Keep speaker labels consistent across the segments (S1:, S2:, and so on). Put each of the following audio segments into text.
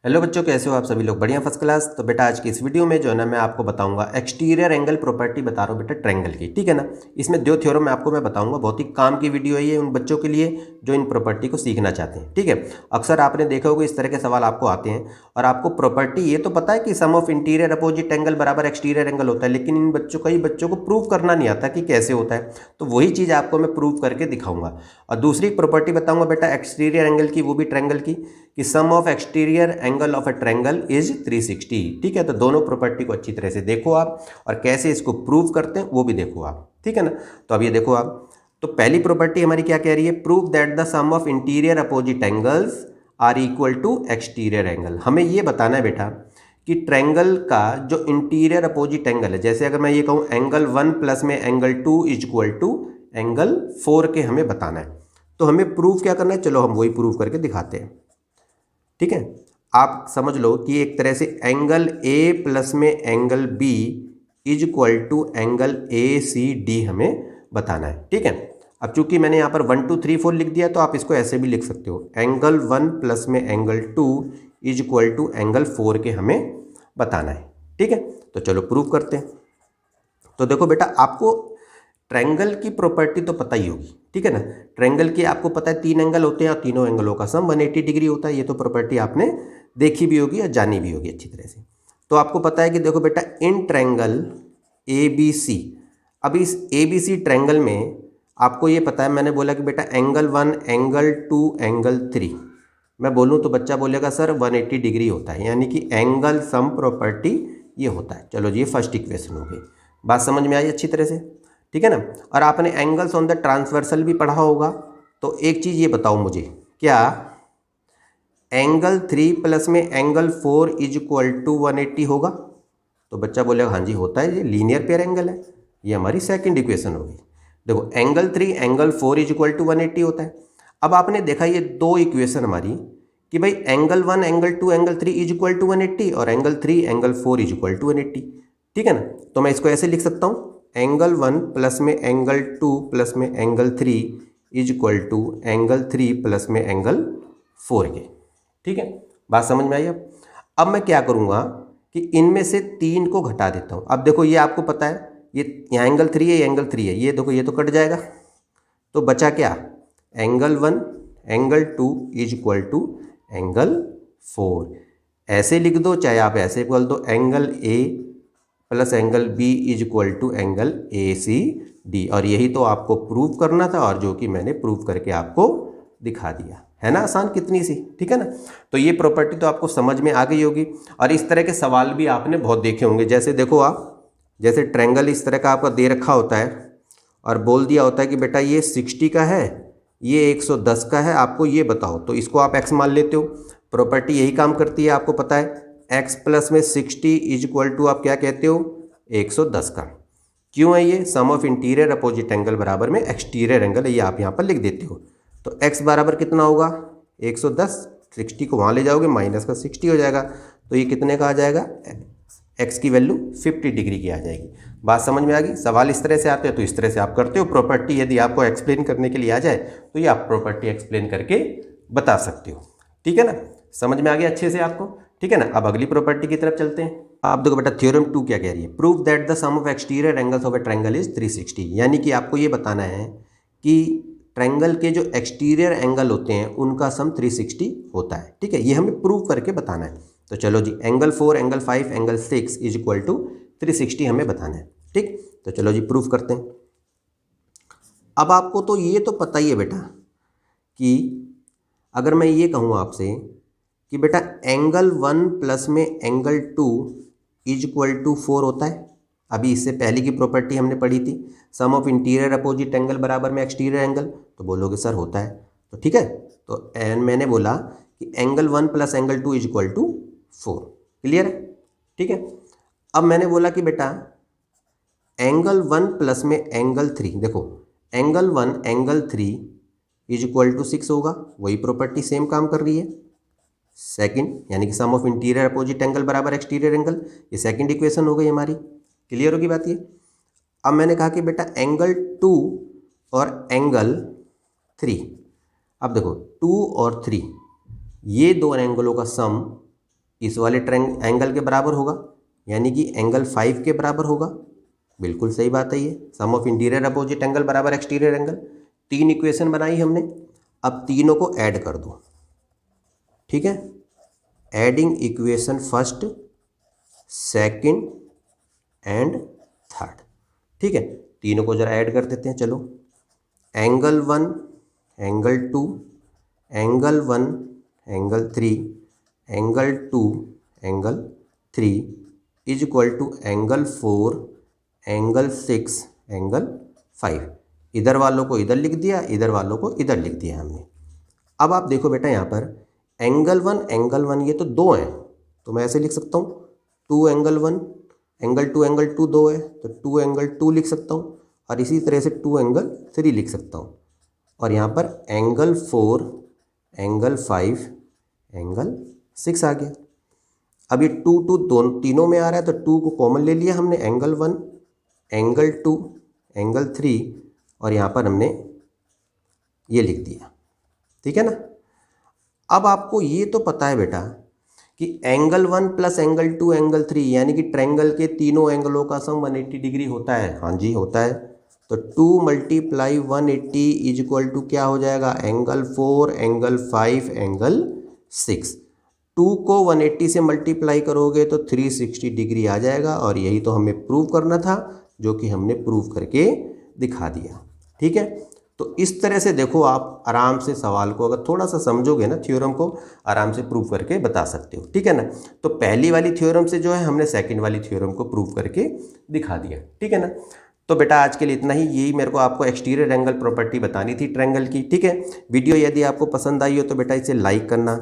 S1: Hello बच्चों, कैसे हो आप सभी लोग? बढ़िया, फर्स्ट क्लास। तो बेटा आज की इस वीडियो में जो है ना मैं आपको बताऊंगा एक्सटीरियर एंगल प्रॉपर्टी बता रहा हूँ बेटा ट्रायंगल की, ठीक है ना। इसमें दो थ्योरम आपको मैं बताऊंगा, बहुत ही काम की वीडियो है ये उन बच्चों के लिए जो इन प्रॉपर्टी को सीखना चाहते हैं, ठीक है। अक्सर आपने देखा होगा इस तरह के सवाल आपको आते हैं और आपको प्रॉपर्टी ये तो पता है कि sum of interior opposite angle बराबर एक्सटीरियर एंगल होता है, लेकिन इन बच्चों कई बच्चों को प्रूव करना नहीं आता कि कैसे होता है। तो वही चीज़ आपको मैं प्रूव करके दिखाऊंगा। और दूसरी प्रॉपर्टी बताऊंगा बेटा एक्सटीरियर एंगल की, वो भी ट्रायंगल की, कि sum of exterior angle of a triangle is 360, ठीक है। तो दोनों प्रॉपर्टी को अच्छी तरह से देखो आप, और कैसे इसको प्रूव करते हैं वो भी देखो आप, ठीक है ना। तो अब ये देखो आप, तो पहली प्रॉपर्टी हमारी क्या कह रही है? Prove that the sum of interior opposite angles are equal to exterior angle. हमें ये बताना है बेटा कि ट्रायंगल का जो इंटीरियर अपोजिट एंगल है, जैसे अगर मैं ये कहूँ एंगल 1 प्लस में angle 2 is equal to angle 4 के हमें बताना है। तो हमें प्रूव क्या करना है, चलो हम वही प्रूव करके दिखाते हैं, ठीक है। आप समझ लो कि एक तरह से एंगल ए प्लस में angle B is equal to angle A C D हमें बताना है, ठीक है। अब चूंकि मैंने यहाँ पर 1 2 3 4 लिख दिया, तो आप इसको ऐसे भी लिख सकते हो, एंगल 1 प्लस में angle 2 is equal to angle 4 के हमें बताना है, ठीक है। तो चलो प्रूव करते हैं। तो देखो बेटा, आपको ट्रायंगल की प्रॉपर्टी तो पता ही होगी, ठीक है ना। ट्रायंगल की आपको पता है 3 एंगल होते हैं और तीनों एंगलों का सम 180 डिग्री होता है। ये तो प्रॉपर्टी आपने देखी भी होगी और जानी भी होगी अच्छी तरह से। तो आपको पता है कि देखो बेटा, in triangle A B C, अब इस ए बी सी ट्रायंगल में आपको ये पता है, मैंने बोला कि बेटा एंगल 1 एंगल 2 एंगल 3, मैं बोलूँ तो बच्चा बोलेगा सर 180 डिग्री होता है, यानी कि एंगल सम प्रॉपर्टी ये होता है। चलो जी, ये फर्स्ट इक्वेशन हो गई। बात समझ में आई अच्छी तरह से, ठीक है ना। और आपने एंगल्स ऑन द ट्रांसवर्सल भी पढ़ा होगा। तो एक चीज़ ये बताओ मुझे, क्या एंगल 3 प्लस में एंगल 4 इज इक्वल टू 180 होगा? तो बच्चा बोलेगा हाँ जी होता है, ये लीनियर पेयर एंगल है। ये हमारी सेकंड इक्वेशन होगी। देखो angle 3 angle 4 is equal to 180 होता है। अब आपने देखा ये दो इक्वेशन हमारी कि भाई angle 1 angle 2 angle 3 is equal to 180 और angle 3 angle 4 is equal to 180, ठीक है ना। तो मैं इसको ऐसे लिख सकता हूँ, एंगल 1 प्लस में एंगल 2 प्लस में angle 3 is equal to angle 3 plus में एंगल 4 के, ठीक है। बात समझ में आई? अब मैं क्या करूँगा कि इनमें से 3 को घटा देता हूँ। अब देखो ये आपको पता है, ये यहाँ एंगल 3 है, ये एंगल 3 है, ये देखो ये तो कट जाएगा। तो बचा क्या? Angle 1 angle 2 is equal to angle 4। ऐसे लिख दो चाहे आप ऐसे बोल दो, angle A plus angle B is equal to angle A C D. और यही तो आपको प्रूव करना था, और जो कि मैंने प्रूव करके आपको दिखा दिया है ना। आसान कितनी सी, ठीक है ना। तो ये प्रॉपर्टी तो आपको समझ में आ गई होगी। और इस तरह के सवाल भी आपने बहुत देखे होंगे। जैसे देखो आप, जैसे ट्रायंगल इस तरह का आपका दे रखा होता है और बोल दिया होता है कि बेटा ये 60 का है, ये 110 का है, आपको ये बताओ। तो इसको आप x मान लेते हो। प्रॉपर्टी यही काम करती है, आपको पता है। x प्लस में 60 इज इक्वल टू आप क्या कहते हो? 110 का। क्यों है ये? सम ऑफ इंटीरियर अपोजिट एंगल बराबर में एक्सटीरियर एंगल है, ये आप यहाँ पर लिख देते हो। तो x बराबर कितना होगा? 110। 60 को वहाँ ले जाओगे, माइनस का 60 हो जाएगा। तो ये कितने का आ जाएगा? x की वैल्यू 50 डिग्री की आ जाएगी। बात समझ में आ गई? सवाल इस तरह से आते हैं तो इस तरह से आप करते हो। प्रॉपर्टी यदि आपको एक्सप्लेन करने के लिए आ जाए तो ये आप प्रॉपर्टी एक्सप्लेन करके बता सकते हो, ठीक है ना। समझ में आ गया अच्छे से आपको, ठीक है ना। अब अगली प्रॉपर्टी की तरफ चलते हैं। आप देखो बेटा, थ्योरम 2 क्या कह रही है? Prove that the sum of exterior angles of a triangle is 360। यानी कि आपको ये बताना है कि ट्रायंगल के जो एक्सटीरियर एंगल होते हैं उनका सम 360 होता है, ठीक है। ये हमें प्रूव करके बताना है। तो चलो जी, angle 4 angle 5 angle 6 is equal to 360 हमें बताना है, ठीक। तो चलो जी प्रूफ करते हैं। अब आपको तो ये तो पता ही है बेटा कि अगर मैं ये कहूँ आपसे कि बेटा एंगल 1 प्लस में एंगल 2 इज इक्वल टू 4 होता है। अभी इससे पहले की प्रॉपर्टी हमने पढ़ी थी, सम ऑफ इंटीरियर अपोजिट एंगल बराबर में एक्सटीरियर एंगल। तो बोलोगे सर होता है, तो ठीक है। तो मैंने बोला कि angle 1 plus angle 2 is equal to 4। Clear है, ठीक है। अब मैंने बोला कि बेटा एंगल 1 प्लस में एंगल 3, देखो angle 1 angle 3 is equal to 6 होगा। वही प्रॉपर्टी सेम काम कर रही है। सेकंड, यानी कि sum of interior opposite angle बराबर एक्सटीरियर एंगल, ये सेकंड इक्वेशन हो गई हमारी। क्लियर होगी बात ये। अब मैंने कहा कि बेटा एंगल 2 और एंगल 3, अब देखो 2 और 3 ये दो एंगलों का सम इस वाले एंगल के बराबर होगा, यानी कि एंगल 5 के बराबर होगा। बिल्कुल सही बात है ये। सम ऑफ इंटीरियर अपोजिट एंगल बराबर एक्सटीरियर एंगल। 3 इक्वेशन बनाई हमने, अब तीनों को ऐड कर दो। ठीक है, adding equation first, second and third. ठीक है, तीनों को जरा ऐड कर देते हैं। चलो, angle 1 angle 2 angle 1 angle 3 angle 2 angle 3 is equal to angle 4 angle 6 angle 5। इधर वालों को इधर लिख दिया, इधर वालों को इधर लिख दिया हमने। अब आप देखो बेटा, यहाँ पर एंगल 1 ये तो 2 हैं, तो मैं ऐसे लिख सकता हूँ 2 एंगल 1 एंगल 2 2 है, तो 2 एंगल 2 लिख सकता हूँ, और इसी तरह से 2 एंगल 3 लिख सकता हूँ। और यहाँ पर एंगल 4 एंगल 5 एंगल 6 आ गया। अब ये 2 दोनों तीनों में आ रहा है, तो 2 को कॉमन ले लिया हमने, एंगल 1 एंगल 2 एंगल 3, और यहाँ पर हमने ये लिख दिया। ठीक है ना। अब आपको ये तो पता है बेटा कि एंगल 1 प्लस एंगल 2 एंगल 3 यानी कि ट्रायंगल के तीनों एंगलों का सम 180 डिग्री होता है। हाँ जी, होता है। तो 2 मल्टीप्लाई 180 इज इक्वल टू क्या हो जाएगा, एंगल 4 एंगल 5 एंगल 6। 2 को 180 से मल्टीप्लाई करोगे तो 360 डिग्री आ जाएगा, और यही तो हमें प्रूव करना था, जो कि हमने प्रूव करके दिखा दिया। ठीक है, तो इस तरह से देखो, आप आराम से सवाल को अगर थोड़ा सा समझोगे ना, थ्योरम को आराम से प्रूव करके बता सकते हो। ठीक है ना। तो पहली वाली थ्योरम से जो है हमने सेकंड वाली थ्योरम को प्रूव करके दिखा दिया। ठीक है ना। तो बेटा आज के लिए इतना ही। यही मेरे को आपको एक्सटीरियर एंगल प्रॉपर्टी बतानी थी ट्रायंगल की। ठीक है, वीडियो यदि आपको पसंद आई हो तो बेटा इसे लाइक करना,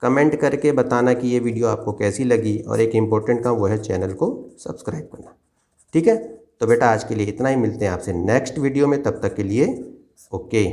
S1: कमेंट करके बताना कि ये वीडियो आपको कैसी लगी, और एक इम्पोर्टेंट काम वो है चैनल को सब्सक्राइब करना। ठीक है, तो बेटा आज के लिए इतना ही। मिलते हैं आपसे नेक्स्ट वीडियो में, तब तक के लिए ओके।